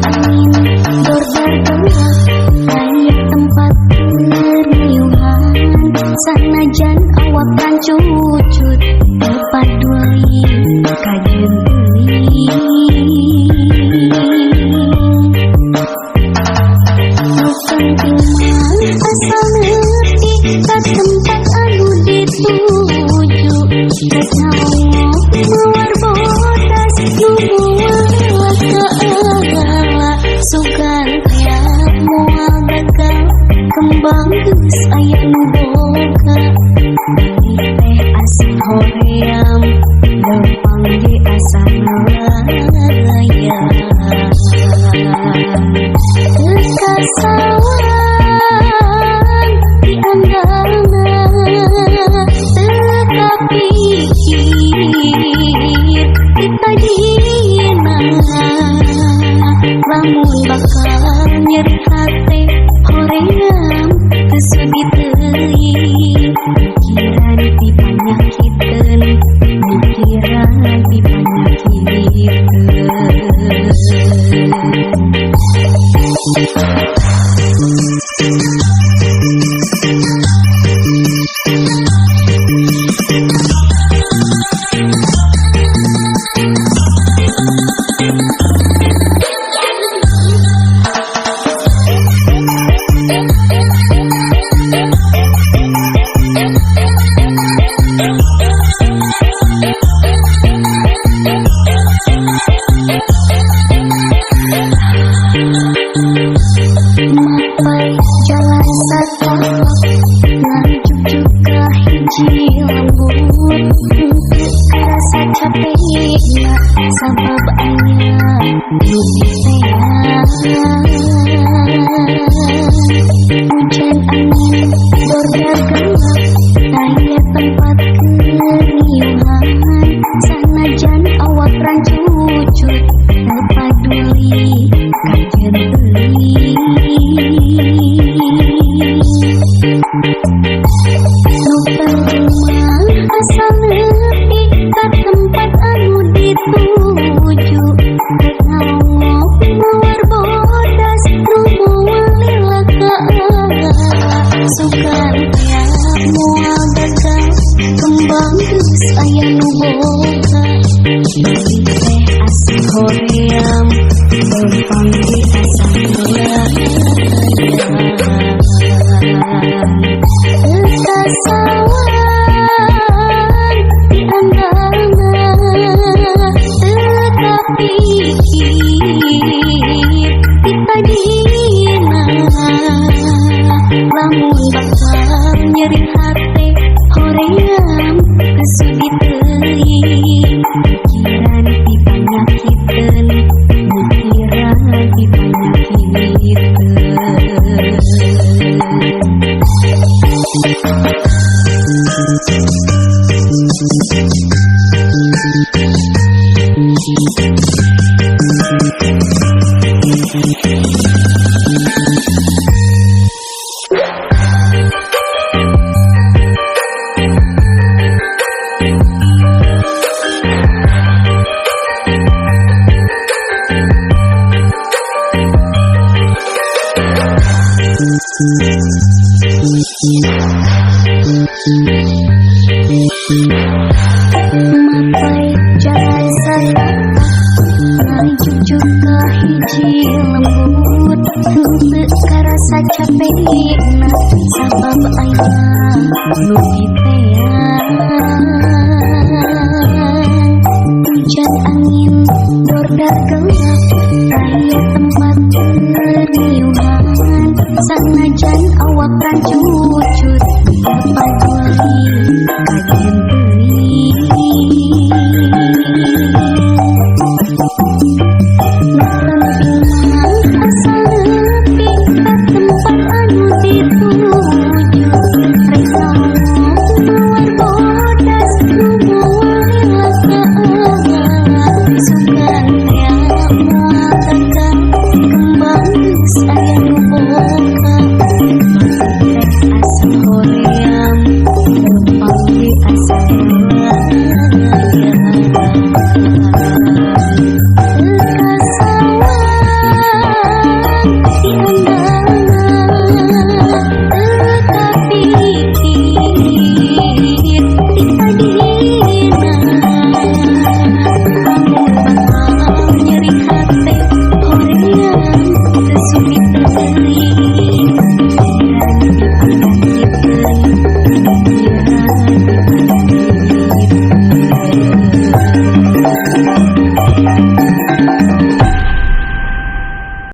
angin bordar gelap kayak tempat keriuhan. Sanajan awak kan cucut tepaduli kajeun teuing. Nu penting mah asal ngerti ka tempat anu dituju. Geus naon mawar bodas nu moal kaala sugan tiap moal gagal kembang geus aya nu boga. Teh asih hoream leumpang ge asa nalaya. Kekasauan di andalna teka pikir kita dina. Lamun bakal nyeri hate hoream teu sudi teuing. Mikiran ti panyakiteun, mikiran ti panyakiteun. Mapai jalan satapak lanjut juga hiji lembut. Rasa capekna sabab aya nu diteang. Hujan angin bordar gelap aya tempat keriuhan. Sanajan awak rancucut tepaduli kajeun teuing. Nu penting mah asal leutik ka tempat anu dituju. Rek ngawok mawar bodas nu moal lila kaala sugan tiap moal gagal kembang geus aya nu boga. Bari teh asih hoream leumpang ge asa nalaya. Kekasauan di andalna teka pikir kita dina. Lamun bakal nyeri hate hoream teu sudi teuing. Mikiran ti panyakiteun, mikiran ti panyakiteun. Mapai jalan satapak lanjut juga hiji lembut. Teu karasa capekna sabab aya nu diteang. Hujan angin bordar gelap aya tempat keriuhan. Sanajan awak rancucut tepaduli kajeun teuing. Nu penting